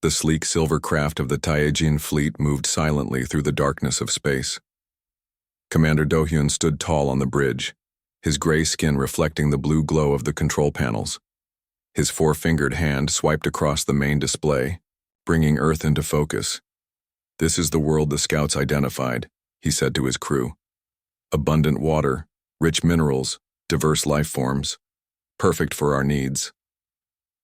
The sleek silver craft of the Taegean fleet moved silently through the darkness of space. Commander Do-hyun stood tall on the bridge, his gray skin reflecting the blue glow of the control panels. His four-fingered hand swiped across the main display, bringing Earth into focus. "This is the world the scouts identified," he said to his crew. "Abundant water, rich minerals, diverse life forms. Perfect for our needs."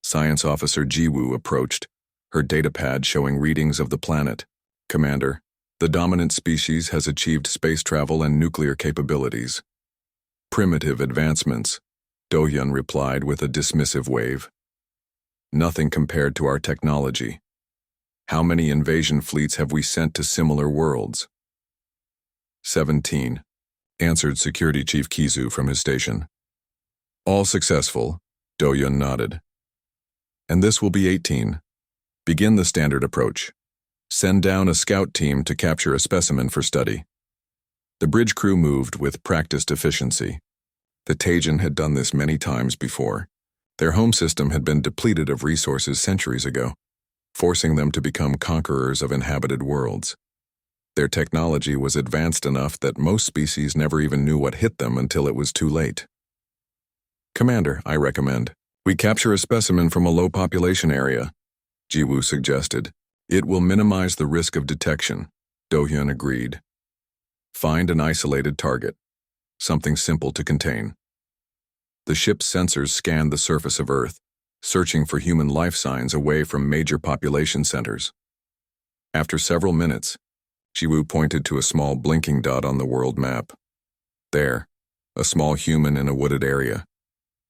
Science Officer Ji-woo approached, her datapad showing readings of the planet. "Commander, the dominant species has achieved space travel and nuclear capabilities." "Primitive advancements," Do-hyun replied with a dismissive wave. "Nothing compared to our technology. How many invasion fleets have we sent to similar worlds?" 17, answered Security Chief Kizu from his station. "All successful," Do-hyun nodded. "And this will be 18. Begin the standard approach. Send down a scout team to capture a specimen for study." The bridge crew moved with practiced efficiency. The Taegean had done this many times before. Their home system had been depleted of resources centuries ago, forcing them to become conquerors of inhabited worlds. Their technology was advanced enough that most species never even knew what hit them until it was too late. "Commander, I recommend we capture a specimen from a low population area," Ji-woo suggested. "It will minimize the risk of detection," Do-hyun agreed. "Find an isolated target, something simple to contain." The ship's sensors scanned the surface of Earth, searching for human life signs away from major population centers. After several minutes, Ji-woo pointed to a small blinking dot on the world map. "There, a small human in a wooded area.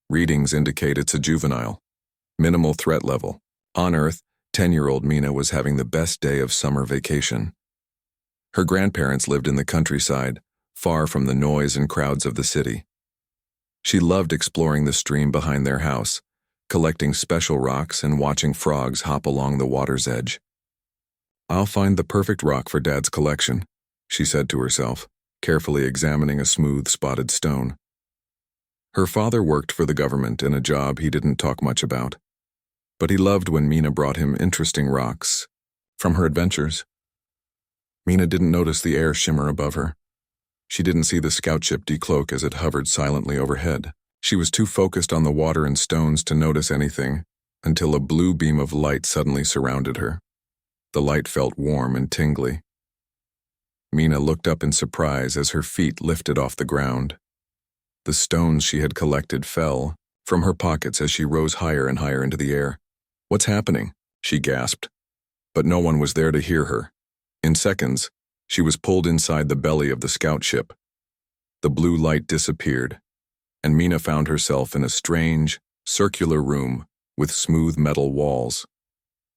Readings indicate it's a juvenile. Minimal threat level. On Earth, 10-year-old Mina was having the best day of summer vacation. Her grandparents lived in the countryside, far from the noise and crowds of the city. She loved exploring the stream behind their house, collecting special rocks and watching frogs hop along the water's edge. "I'll find the perfect rock for Dad's collection," she said to herself, carefully examining a smooth, spotted stone. Her father worked for the government in a job he didn't talk much about, but he loved when Mina brought him interesting rocks from her adventures. Mina didn't notice the air shimmer above her. She didn't see the scout ship decloak as it hovered silently overhead. She was too focused on the water and stones to notice anything until a blue beam of light suddenly surrounded her. The light felt warm and tingly. Mina looked up in surprise as her feet lifted off the ground. The stones she had collected fell from her pockets as she rose higher and higher into the air. "What's happening?" she gasped. But no one was there to hear her. In seconds, she was pulled inside the belly of the scout ship. The blue light disappeared, and Mina found herself in a strange, circular room with smooth metal walls.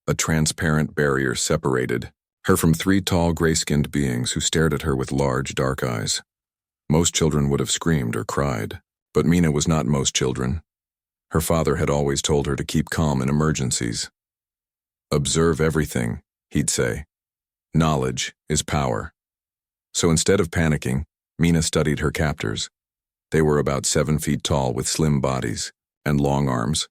A transparent barrier separated her from three tall, gray-skinned beings who stared at her with large, dark eyes. Most children would have screamed or cried, but Mina was not most children. Her father had always told her to keep calm in emergencies. "Observe everything," he'd say. "Knowledge is power." So instead of panicking, Mina studied her captors. They were about 7 feet tall with slim bodies and long arms.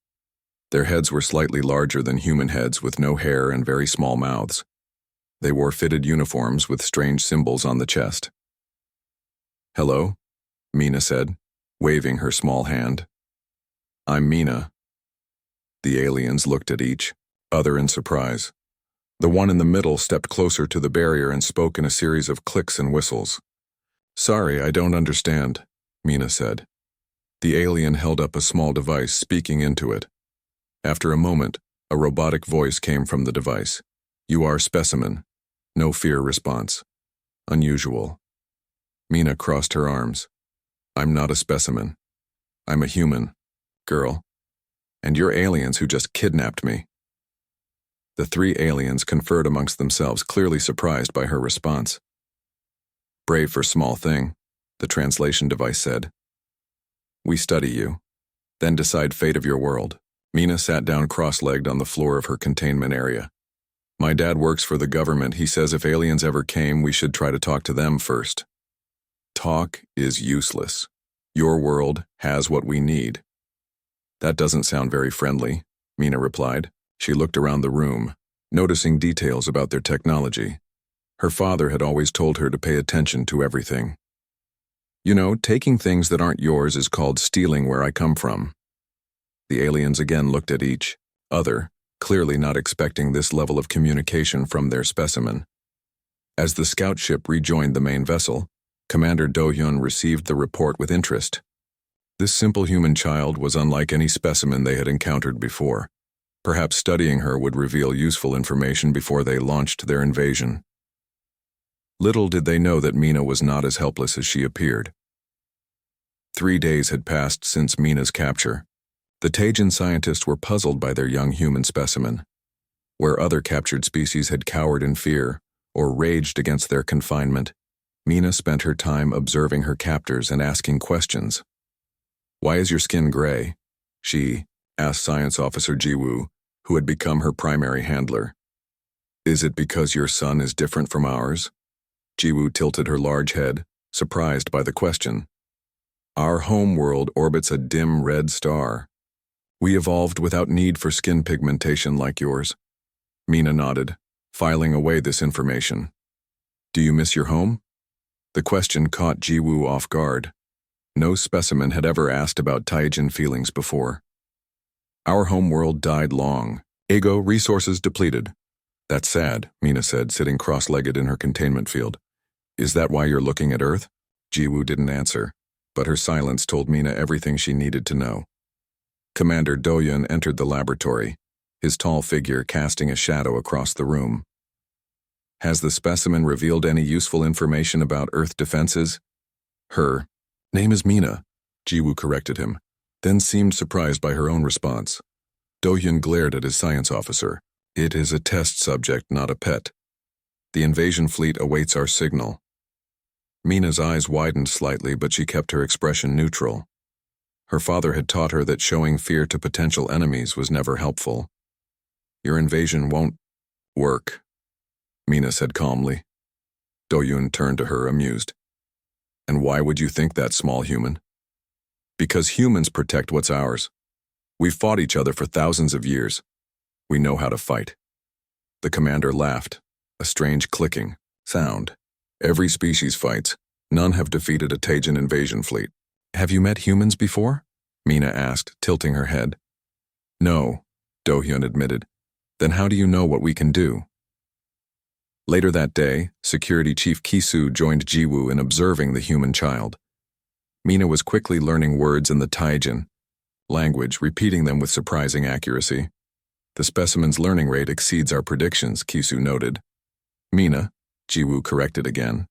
Their heads were slightly larger than human heads with no hair and very small mouths. They wore fitted uniforms with strange symbols on the chest. "Hello," Mina said, waving her small hand. "I'm Mina." The aliens looked at each other in surprise. The one in the middle stepped closer to the barrier and spoke in a series of clicks and whistles. "Sorry, I don't understand," Mina said. The alien held up a small device, speaking into it. After a moment, a robotic voice came from the device. "You are specimen." No fear response. Unusual. Mina crossed her arms. "I'm not a specimen. I'm a human, girl. And you're aliens who just kidnapped me." The three aliens conferred amongst themselves, clearly surprised by her response. "Brave for small thing," the translation device said. "We study you, then decide fate of your world." Mina sat down cross-legged on the floor of her containment area. "My dad works for the government. He says if aliens ever came, we should try to talk to them first." "Talk is useless. Your world has what we need." "That doesn't sound very friendly," Mina replied. She looked around the room. noticing details about their technology. Her father had always told her to pay attention to everything. You know, taking things that aren't yours is called stealing where I come from. The aliens again looked at each other, clearly not expecting this level of communication from their specimen. As the scout ship rejoined the main vessel, Commander Do-hyun received the report with interest. This simple human child was unlike any specimen they had encountered before. Perhaps studying her would reveal useful information before they launched their invasion. Little did they know that Mina was not as helpless as she appeared. 3 days had passed since Mina's capture. The Tajan scientists were puzzled by their young human specimen. Where other captured species had cowered in fear or raged against their confinement, Mina spent her time observing her captors and asking questions. "Why is your skin gray?" she asked Science Officer Jiwoo, who had become her primary handler. "Is it because your sun is different from ours?" Jiwoo tilted her large head, surprised by the question. "Our home world orbits a dim red star. We evolved without need for skin pigmentation like yours." Mina nodded, filing away this information. "Do you miss your home?" The question caught Jiwoo off guard. No specimen had ever asked about Taijin feelings before. "Our home world died long. Ego resources depleted." "That's sad," Mina said, sitting cross-legged in her containment field. "Is that why you're looking at Earth?" Jiwoo didn't answer, but her silence told Mina everything she needed to know. Commander Do-hyun entered the laboratory, his tall figure casting a shadow across the room. "Has the specimen revealed any useful information about Earth defenses?" "Her name is Mina," Jiwoo corrected him, then seemed surprised by her own response. Do-hyun glared at his science officer. "It is a test subject, not a pet. The invasion fleet awaits our signal." Mina's eyes widened slightly, but she kept her expression neutral. Her father had taught her that showing fear to potential enemies was never helpful. "Your invasion won't work," Mina said calmly. Do-hyun turned to her, amused. "And why would you think that, small human?" "Because humans protect what's ours. We've fought each other for thousands of years. We know how to fight." The commander laughed, a strange clicking sound. "Every species fights. None have defeated a Tajan invasion fleet." "Have you met humans before?" Mina asked, tilting her head. "No," Do-hyun admitted. "Then how do you know what we can do?" Later that day, Security Chief Ki-soo joined Jiwoo in observing the human child. Mina was quickly learning words in the Taijin language, repeating them with surprising accuracy. "The specimen's learning rate exceeds our predictions," Ki-soo noted. "Mina," Jiwoo corrected again.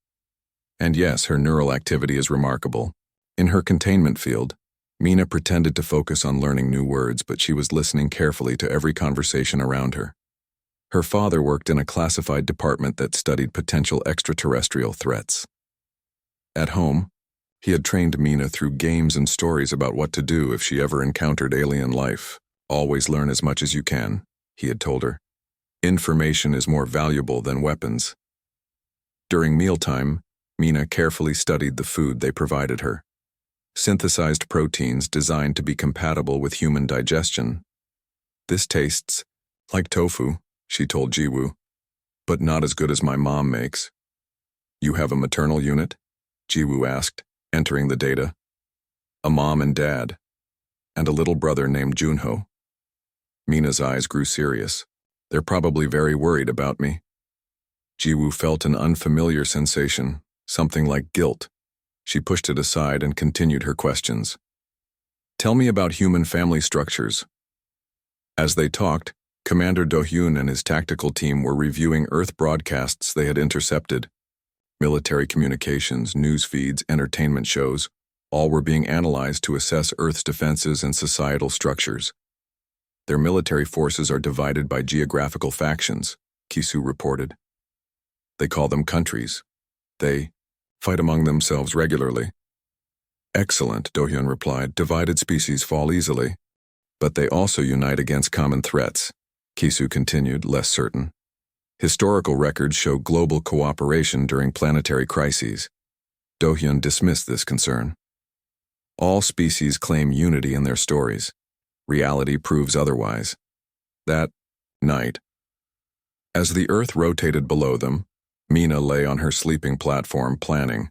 "And yes, her neural activity is remarkable." In her containment field, Mina pretended to focus on learning new words, but she was listening carefully to every conversation around her. Her father worked in a classified department that studied potential extraterrestrial threats. At home, he had trained Mina through games and stories about what to do if she ever encountered alien life. "Always learn as much as you can," he had told her. "Information is more valuable than weapons." During mealtime, Mina carefully studied the food they provided her. Synthesized proteins designed to be compatible with human digestion. "This tastes like tofu," she told Jiwoo, "but not as good as my mom makes." "You have a maternal unit?" Jiwoo asked, entering the data. "A mom and dad, and a little brother named Junho." Mina's eyes grew serious. "They're probably very worried about me." Jiwoo felt an unfamiliar sensation, something like guilt. She pushed it aside and continued her questions. "Tell me about human family structures." As they talked, Commander Do-hyun and his tactical team were reviewing Earth broadcasts they had intercepted. Military communications, news feeds, entertainment shows, all were being analyzed to assess Earth's defenses and societal structures. "Their military forces are divided by geographical factions," Ki-soo reported. "They call them countries. They fight among themselves regularly." "Excellent," Do-hyun replied. "Divided species fall easily. But they also unite against common threats," Ki-soo continued, less certain. "Historical records show global cooperation during planetary crises." Do-hyun dismissed this concern. "All species claim unity in their stories. Reality proves otherwise." That night, As the Earth rotated below them, Mina lay on her sleeping platform planning.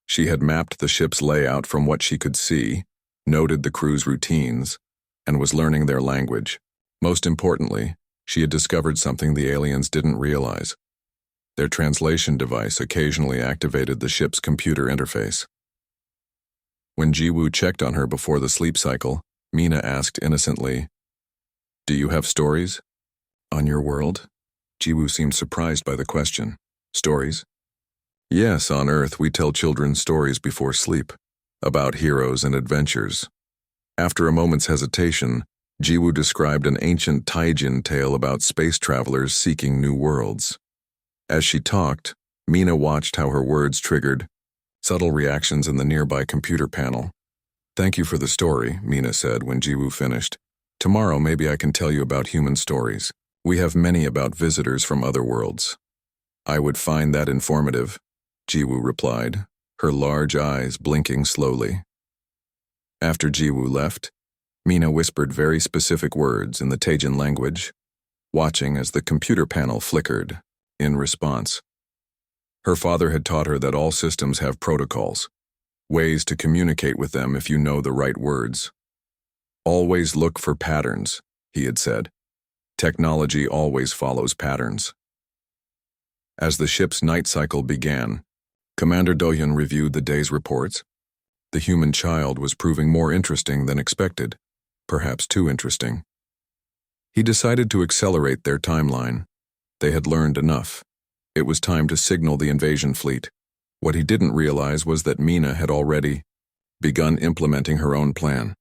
She had mapped the ship's layout from what she could see, noted the crew's routines, and was learning their language. Most importantly, she had discovered something the aliens didn't realize. Their translation device occasionally activated the ship's computer interface. When Jiwoo checked on her before the sleep cycle, Mina asked innocently, "Do you have stories on your world?" Jiwoo seemed surprised by the question. "Stories?" "Yes, on Earth we tell children stories before sleep, about heroes and adventures." After a moment's hesitation, Jiwoo described an ancient Taijin tale about space travelers seeking new worlds. As she talked, Mina watched how her words triggered subtle reactions in the nearby computer panel. "Thank you for the story," Mina said when Jiwoo finished. "Tomorrow maybe I can tell you about human stories. We have many about visitors from other worlds." "I would find that informative," Jiwoo replied, her large eyes blinking slowly. After Jiwoo left, Mina whispered very specific words in the Taijin language, watching as the computer panel flickered in response. Her father had taught her that all systems have protocols, ways to communicate with them if you know the right words. "Always look for patterns," he had said. "Technology always follows patterns." As the ship's night cycle began, Commander Do-hyun reviewed the day's reports. The human child was proving more interesting than expected, perhaps too interesting. He decided to accelerate their timeline. They had learned enough. It was time to signal the invasion fleet. What he didn't realize was that Mina had already begun implementing her own plan.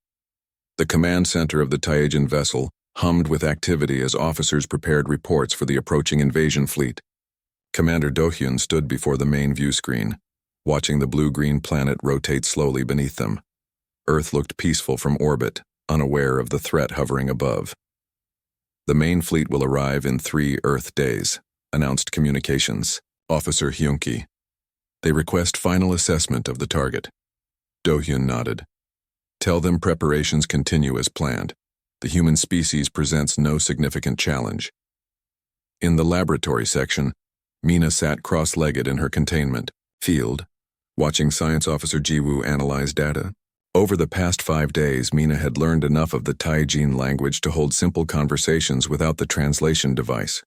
The command center of the Taijin vessel hummed with activity as officers prepared reports for the approaching invasion fleet. Commander Do-hyun stood before the main view screen, watching the blue-green planet rotate slowly beneath them. Earth looked peaceful from orbit, unaware of the threat hovering above. "The main fleet will arrive in 3 Earth days," announced Communications Officer Hyunki. "They request final assessment of the target." Do-hyun nodded. "Tell them preparations continue as planned. The human species presents no significant challenge." In the laboratory section, Mina sat cross-legged in her containment field, watching Science Officer Jiwoo analyze data. Over the past 5 days, Mina had learned enough of the Taijin language to hold simple conversations without the translation device.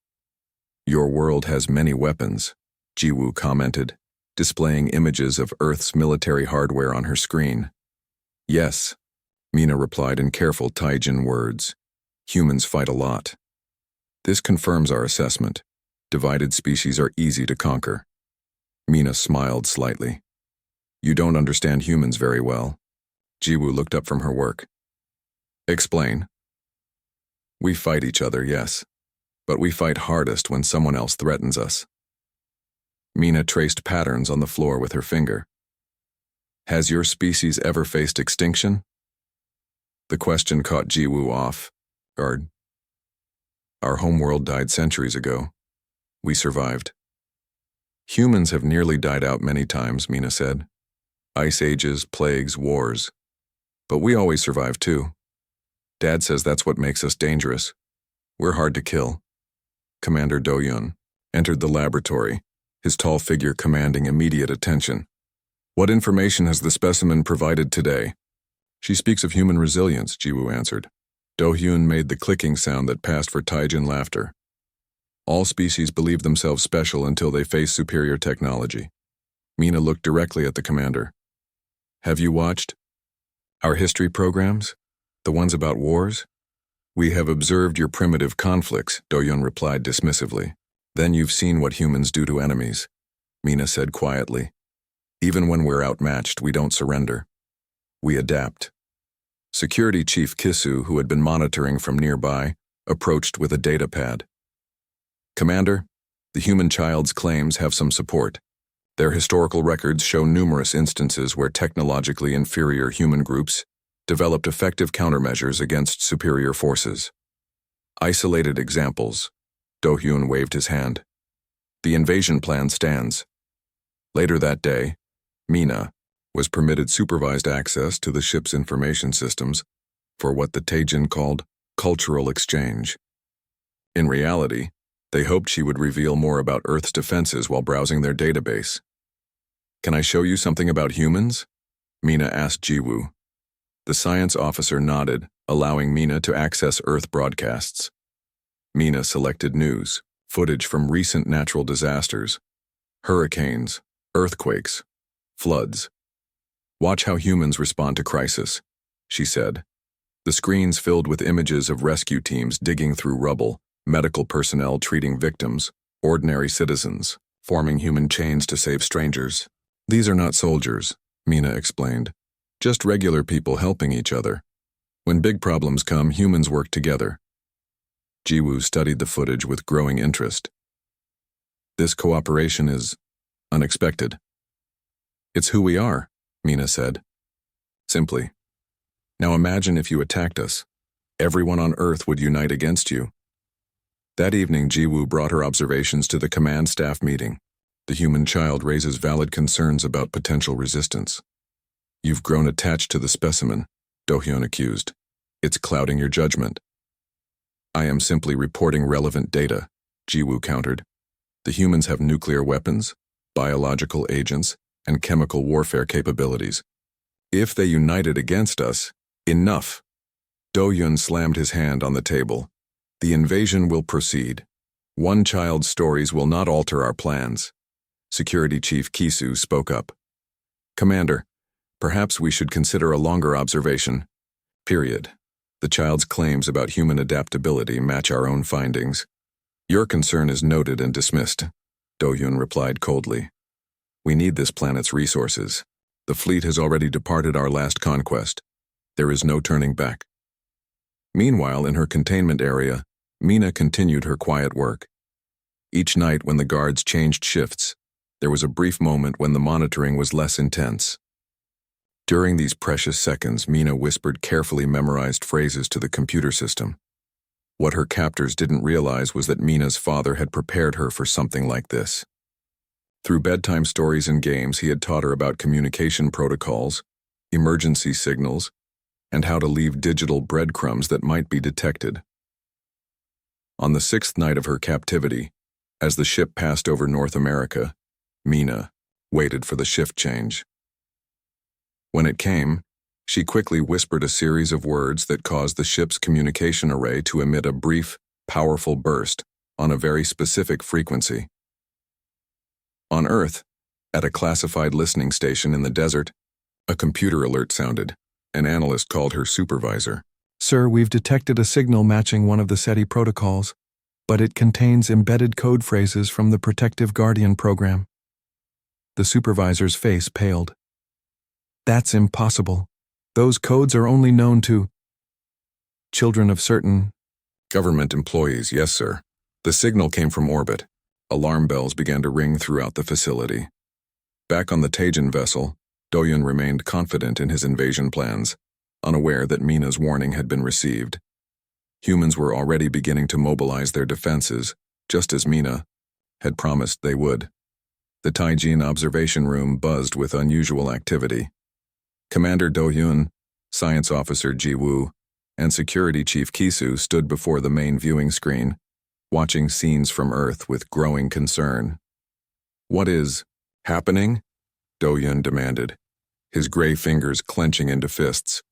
"Your world has many weapons," Jiwoo commented, displaying images of Earth's military hardware on her screen. "Yes," Mina replied in careful Taijin words. "Humans fight a lot." "This confirms our assessment. Divided species are easy to conquer." Mina smiled slightly. "You don't understand humans very well." Jiwoo looked up from her work. "Explain." "We fight each other, yes, but we fight hardest when someone else threatens us." Mina traced patterns on the floor with her finger. "Has your species ever faced extinction?" The question caught Jiwoo off guard. "Our homeworld died centuries ago. We survived." "Humans have nearly died out many times," Mina said. "Ice ages, plagues, wars. But we always survive too. Dad says that's what makes us dangerous. We're hard to kill." Commander Do-hyun entered the laboratory, his tall figure commanding immediate attention. "What information has the specimen provided today?" "She speaks of human resilience," Jiwoo answered. Do-hyun made the clicking sound that passed for Taijin laughter. "All species believe themselves special until they face superior technology." Mina looked directly at the commander. "Have you watched our history programs? The ones about wars?" "We have observed your primitive conflicts," Do-hyun replied dismissively. "Then you've seen what humans do to enemies," Mina said quietly. "Even when we're outmatched, we don't surrender. We adapt." Security Chief Kisu, who had been monitoring from nearby, approached with a data pad. "Commander, the human child's claims have some support. Their historical records show numerous instances where technologically inferior human groups developed effective countermeasures against superior forces. Isolated examples." Do-hyun waved his hand. "The invasion plan stands." Later that day, Mina was permitted supervised access to the ship's information systems for what the Taijin called cultural exchange. In reality, They hoped she would reveal more about Earth's defenses while browsing their database. "Can I show you something about humans?" Mina asked Jiwoo. The science officer nodded, allowing Mina to access Earth broadcasts. Mina selected news, footage from recent natural disasters, hurricanes, earthquakes, floods. "Watch how humans respond to crisis," she said. The screens filled with images of rescue teams digging through rubble, medical personnel treating victims, ordinary citizens, forming human chains to save strangers. "These are not soldiers," Mina explained. "Just regular people helping each other. When big problems come, humans work together." Jiwoo studied the footage with growing interest. "This cooperation is unexpected." "It's who we are," Mina said. Simply. "Now imagine if you attacked us. Everyone on Earth would unite against you." That evening, Jiwoo brought her observations to the command staff meeting. The human child raises valid concerns about potential resistance. "You've grown attached to the specimen," Do-hyun accused. "It's clouding your judgment." "I am simply reporting relevant data," Jiwoo countered. "The humans have nuclear weapons, biological agents, and chemical warfare capabilities. If they united against us, enough." Do-hyun slammed his hand on the table. "The invasion will proceed. One child's stories will not alter our plans." Security Chief Kisu spoke up. "Commander, perhaps we should consider a longer observation. Period. The child's claims about human adaptability match our own findings." "Your concern is noted and dismissed," Do-hyun replied coldly. "We need this planet's resources. The fleet has already departed our last conquest. There is no turning back." Meanwhile, in her containment area, Mina continued her quiet work. Each night when the guards changed shifts, there was a brief moment when the monitoring was less intense. During these precious seconds, Mina whispered carefully memorized phrases to the computer system. What her captors didn't realize was that Mina's father had prepared her for something like this. Through bedtime stories and games, he had taught her about communication protocols, emergency signals, and how to leave digital breadcrumbs that might be detected. On the 6th night of her captivity, as the ship passed over North America, Mina waited for the shift change. When it came, she quickly whispered a series of words that caused the ship's communication array to emit a brief, powerful burst on a very specific frequency. On Earth, at a classified listening station in the desert, a computer alert sounded. An analyst called her supervisor. "Sir, we've detected a signal matching one of the SETI protocols, but it contains embedded code phrases from the Protective Guardian program." The supervisor's face paled. "That's impossible. Those codes are only known to children of certain government employees." "Yes, sir." The signal came from orbit. Alarm bells began to ring throughout the facility. Back on the Taejan vessel, Do-hyun remained confident in his invasion plans, unaware that Mina's warning had been received. Humans were already beginning to mobilize their defenses, just as Mina had promised they would. The Taejan observation room buzzed with unusual activity. Commander Do-hyun, Science Officer Jiwoo, and Security Chief Kisu stood before the main viewing screen, watching scenes from Earth with growing concern. "What is happening?" Do-hyun demanded, his gray fingers clenching into fists.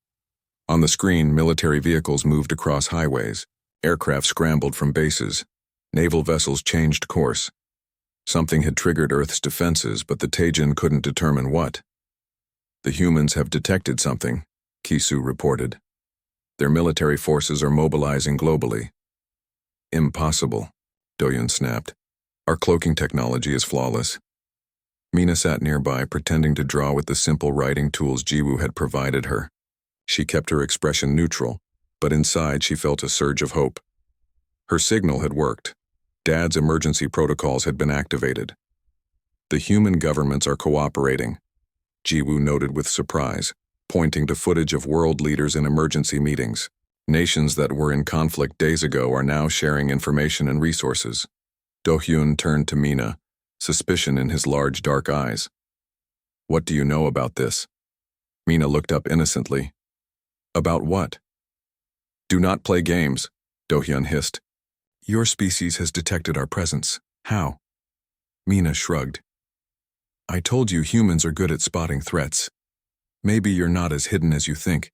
On the screen, military vehicles moved across highways, aircraft scrambled from bases, naval vessels changed course. Something had triggered Earth's defenses, but the Taejan couldn't determine what. "The humans have detected something," Kisu reported. "Their military forces are mobilizing globally." "Impossible," Do-hyun snapped. "Our cloaking technology is flawless." Mina sat nearby, pretending to draw with the simple writing tools Jiwoo had provided her. She kept her expression neutral, but inside she felt a surge of hope. Her signal had worked. Dad's emergency protocols had been activated. "The human governments are cooperating," Jiwoo noted with surprise, pointing to footage of world leaders in emergency meetings. Nations that were in conflict days ago are now sharing information and resources. Do-hyun turned to Mina, suspicion in his large dark eyes. "What do you know about this?" Mina looked up innocently. "About what?" "Do not play games," Do-hyun hissed. Your species has detected our presence. How? Mina shrugged. I told you humans are good at spotting threats. Maybe you're not as hidden as you think.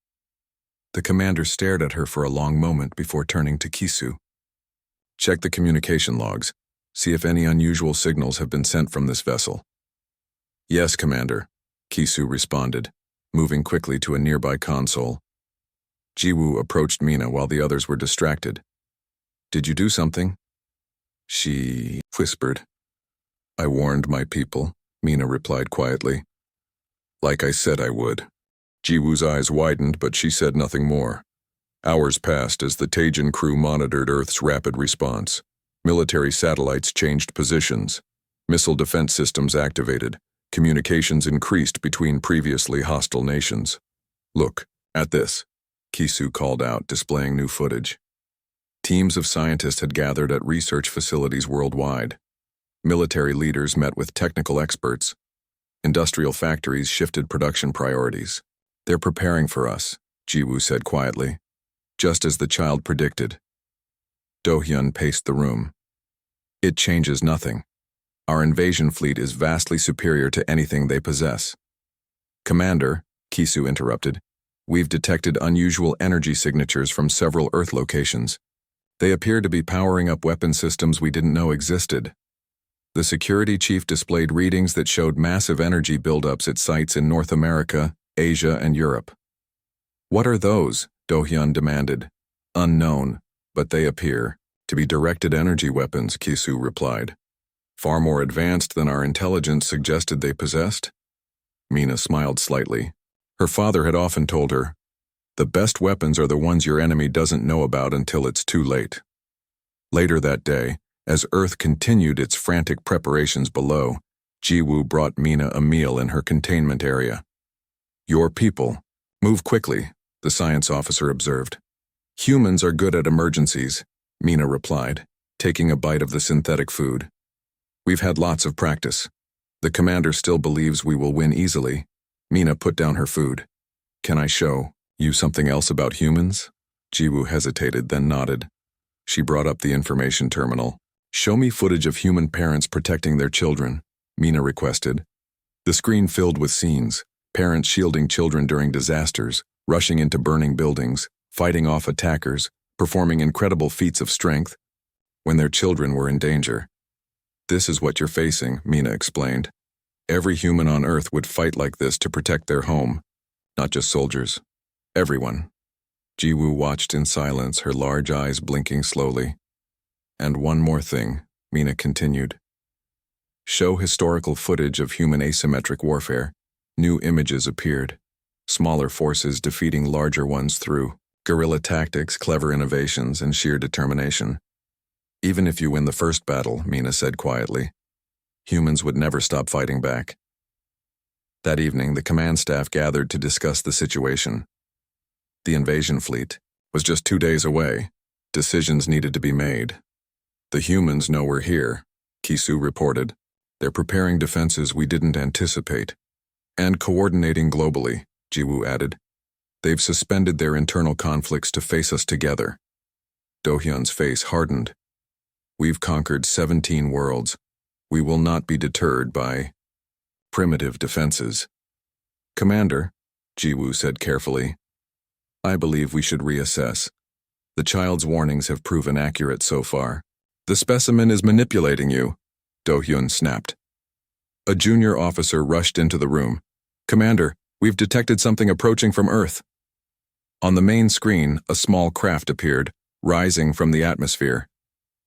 The commander stared at her for a long moment before turning to Kisu. Check the communication logs. See if any unusual signals have been sent from this vessel. Yes, Commander, Kisu responded, moving quickly to a nearby console. Jiwoo approached Mina while the others were distracted. Did you do something? She whispered. I warned my people, Mina replied quietly. Like I said I would. Jiwoo's eyes widened, but she said nothing more. Hours passed as the Tajan crew monitored Earth's rapid response. Military satellites changed positions. Missile defense systems activated. Communications increased between previously hostile nations. Look, at this, Kisu called out, displaying new footage. Teams of scientists had gathered at research facilities worldwide. Military leaders met with technical experts. Industrial factories shifted production priorities. They're preparing for us, Jiwoo said quietly, just as the child predicted. Do-hyun paced the room. It changes nothing. Our invasion fleet is vastly superior to anything they possess. Commander, Kisu interrupted, we've detected unusual energy signatures from several Earth locations. They appear to be powering up weapon systems we didn't know existed. The security chief displayed readings that showed massive energy buildups at sites in North America, Asia, and Europe. What are those? Do-hyun demanded. Unknown, but they appear to be directed energy weapons, Kisu replied. Far more advanced than our intelligence suggested they possessed? Mina smiled slightly. Her father had often told her, the best weapons are the ones your enemy doesn't know about until it's too late. Later that day, as Earth continued its frantic preparations below, Jiwoo brought Mina a meal in her containment area. Your people. Move quickly, the science officer observed. Humans are good at emergencies, Mina replied, taking a bite of the synthetic food. We've had lots of practice. The commander still believes we will win easily. Mina put down her food. Can I show you something else about humans? Jiwoo hesitated, then nodded. She brought up the information terminal. Show me footage of human parents protecting their children, Mina requested. The screen filled with scenes, parents shielding children during disasters, rushing into burning buildings, fighting off attackers, performing incredible feats of strength when their children were in danger. This is what you're facing, Mina explained. Every human on Earth would fight like this to protect their home, not just soldiers. Everyone. Jiwoo watched in silence, her large eyes blinking slowly. And one more thing, Mina continued. Show historical footage of human asymmetric warfare. New images appeared. Smaller forces defeating larger ones through guerrilla tactics, clever innovations, and sheer determination. Even if you win the first battle, Mina said quietly, humans would never stop fighting back. That evening, the command staff gathered to discuss the situation. The invasion fleet was just 2 days away. Decisions needed to be made. The humans know we're here, Kisu reported. They're preparing defenses we didn't anticipate. And coordinating globally, Jiwoo added. They've suspended their internal conflicts to face us together. Do-hyun's face hardened. We've conquered 17 worlds. We will not be deterred by primitive defenses. Commander, Jiwoo said carefully, I believe we should reassess. The child's warnings have proven accurate so far. The specimen is manipulating you, Do-hyun snapped. A junior officer rushed into the room. Commander, we've detected something approaching from Earth. On the main screen, a small craft appeared, rising from the atmosphere.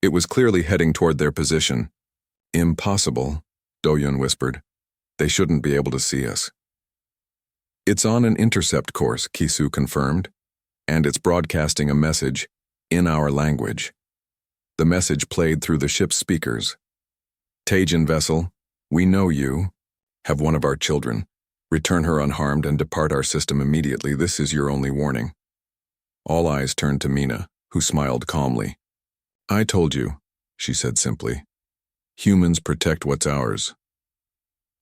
It was clearly heading toward their position. Impossible, Do-hyun whispered. They shouldn't be able to see us. It's on an intercept course, Kisu confirmed, and it's broadcasting a message in our language. The message played through the ship's speakers. Tajan vessel, we know you. Have one of our children. Return her unharmed and depart our system immediately. This is your only warning. All eyes turned to Mina, who smiled calmly. I told you, she said simply. Humans protect what's ours.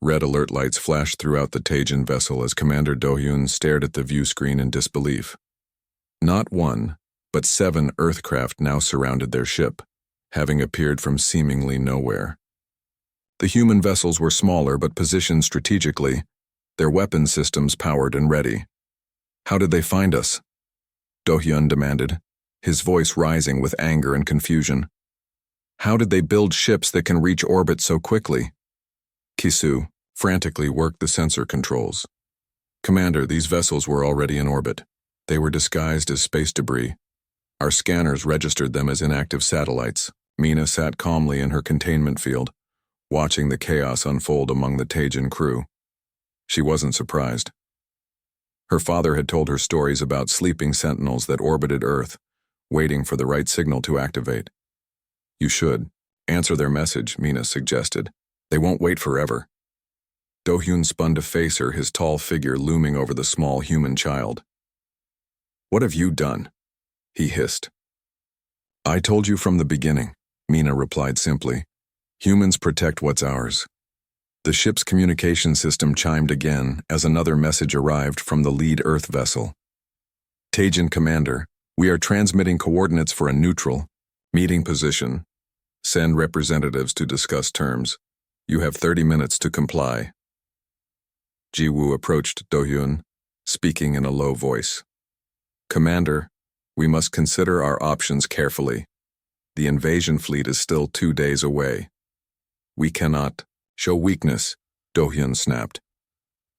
Red alert lights flashed throughout the Tajan vessel as Commander Do-hyun stared at the view screen in disbelief. Not one, but 7 Earthcraft now surrounded their ship. having appeared from seemingly nowhere. The human vessels were smaller but positioned strategically, their weapon systems powered and ready. "How did they find us?" Do-hyun demanded, his voice rising with anger and confusion. "How did they build ships that can reach orbit so quickly?" Ki-soo frantically worked the sensor controls. "Commander, these vessels were already in orbit. They were disguised as space debris. Our scanners registered them as inactive satellites." Mina sat calmly in her containment field, watching the chaos unfold among the Taejin crew. She wasn't surprised. Her father had told her stories about sleeping sentinels that orbited Earth, waiting for the right signal to activate. "You should answer their message," Mina suggested. "They won't wait forever." Do-hyun spun to face her, his tall figure looming over the small human child. "What have you done?" he hissed. "I told you from the beginning," Mina replied simply. "Humans protect what's ours." The ship's communication system chimed again as another message arrived from the lead Earth vessel. "Taejin Commander, we are transmitting coordinates for a neutral meeting position. Send representatives to discuss terms. You have 30 minutes to comply." Ji-woo approached Do-hyun, speaking in a low voice. "Commander, we must consider our options carefully. The invasion fleet is still 2 days away. We cannot show weakness," Do-hyun snapped.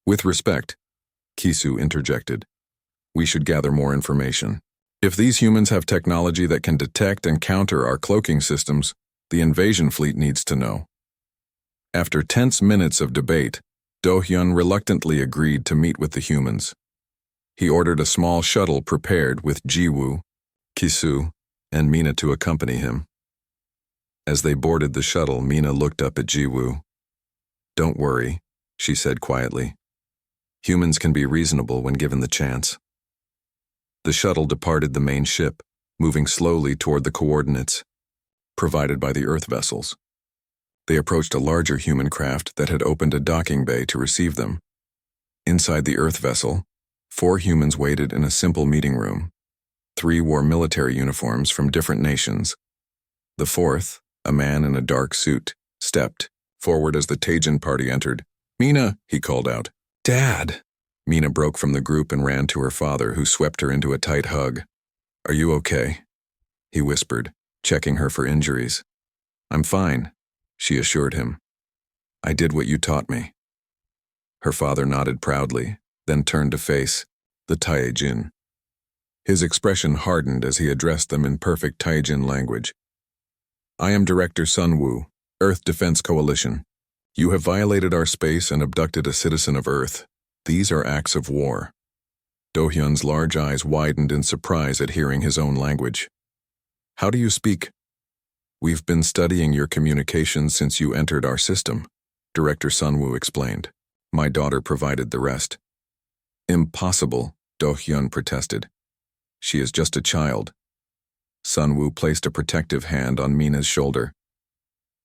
"With respect," Ki-soo interjected, "we should gather more information. If these humans have technology that can detect and counter our cloaking systems, the invasion fleet needs to know." After tense minutes of debate, Do-hyun reluctantly agreed to meet with the humans. He ordered a small shuttle prepared with Ji-woo, Ki-soo, and Mina to accompany him. As they boarded the shuttle, Mina looked up at Ji-woo. "Don't worry," she said quietly. "Humans can be reasonable when given the chance." The shuttle departed the main ship, moving slowly toward the coordinates provided by the Earth vessels. They approached a larger human craft that had opened a docking bay to receive them. Inside the Earth vessel, 4 humans waited in a simple meeting room. 3 wore military uniforms from different nations. The 4th, a man in a dark suit, stepped forward as the Taejin party entered. "Mina," he called out. "Dad!" Mina broke from the group and ran to her father, who swept her into a tight hug. "Are you okay?" he whispered, checking her for injuries. "I'm fine," she assured him. "I did what you taught me." Her father nodded proudly, then turned to face the Taejin. His expression hardened as he addressed them in perfect Taejin language. "I am Director Sun-woo, Earth Defense Coalition. You have violated our space and abducted a citizen of Earth. These are acts of war." Do-hyun's large eyes widened in surprise at hearing his own language. "How do you speak?" "We've been studying your communications since you entered our system," Director Sun-woo explained. "My daughter provided the rest." "Impossible," Do-hyun protested. "She is just a child." Sun-woo placed a protective hand on Mina's shoulder.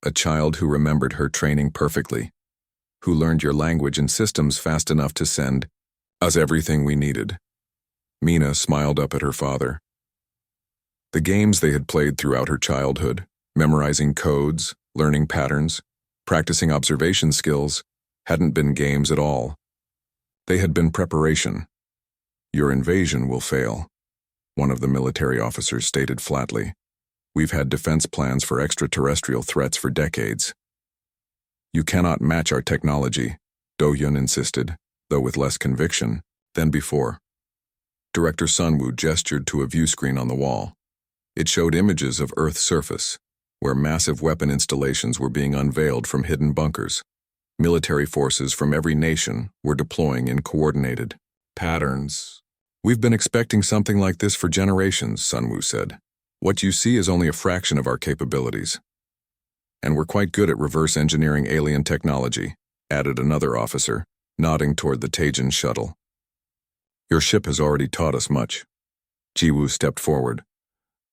"A child who remembered her training perfectly, who learned your language and systems fast enough to send us everything we needed." Mina smiled up at her father. The games they had played throughout her childhood, memorizing codes, learning patterns, practicing observation skills, hadn't been games at all. They had been preparation. "Your invasion will fail," one of the military officers stated flatly. "We've had defense plans for extraterrestrial threats for decades." "You cannot match our technology," Do-hyun insisted, though with less conviction than before. Director Sun-woo gestured to a view screen on the wall. It showed images of Earth's surface, where massive weapon installations were being unveiled from hidden bunkers. Military forces from every nation were deploying in coordinated patterns. "We've been expecting something like this for generations," Sun-woo said. "What you see is only a fraction of our capabilities. And we're quite good at reverse engineering alien technology," added another officer, nodding toward the Taejin shuttle. "Your ship has already taught us much." Ji-woo stepped forward.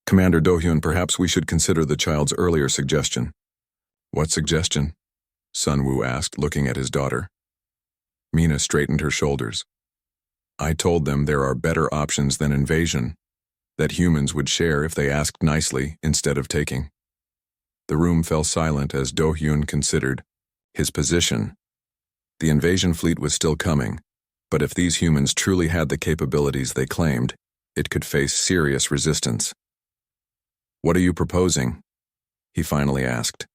"Commander Do-hyun, perhaps we should consider the child's earlier suggestion." "What suggestion?" Sun-woo asked, looking at his daughter. Mina straightened her shoulders. "I told them there are better options than invasion, that humans would share if they asked nicely instead of taking." The room fell silent as Do-hyun considered his position. The invasion fleet was still coming, but if these humans truly had the capabilities they claimed, it could face serious resistance. "What are you proposing?" he finally asked.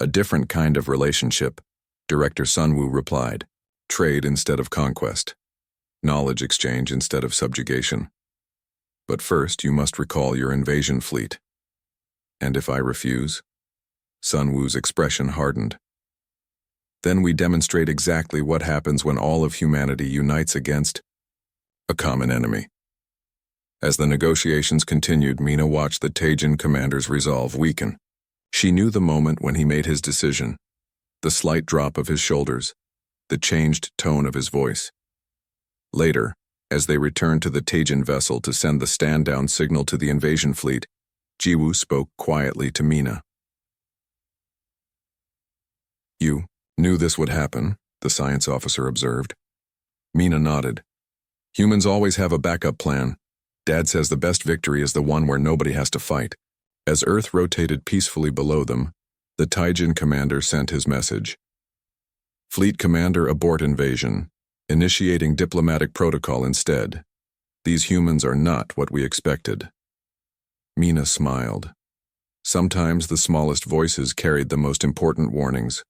"A different kind of relationship," Director Sunwoo replied. "Trade instead of conquest. Knowledge exchange instead of subjugation. But first you must recall your invasion fleet." "And if I refuse?" Sunwoo's expression hardened. "Then we demonstrate exactly what happens when all of humanity unites against a common enemy." As the negotiations continued, Mina watched the Taejin commander's resolve weaken. She knew the moment when he made his decision, the slight drop of his shoulders, the changed tone of his voice. Later, as they returned to the Taejin vessel to send the stand-down signal to the invasion fleet, Jiwoo spoke quietly to Mina. "You knew this would happen," the science officer observed. Mina nodded. "Humans always have a backup plan. Dad says the best victory is the one where nobody has to fight." As Earth rotated peacefully below them, the Taijin commander sent his message. "Fleet commander, abort invasion. Initiating diplomatic protocol instead. These humans are not what we expected." Mina smiled. Sometimes the smallest voices carried the most important warnings.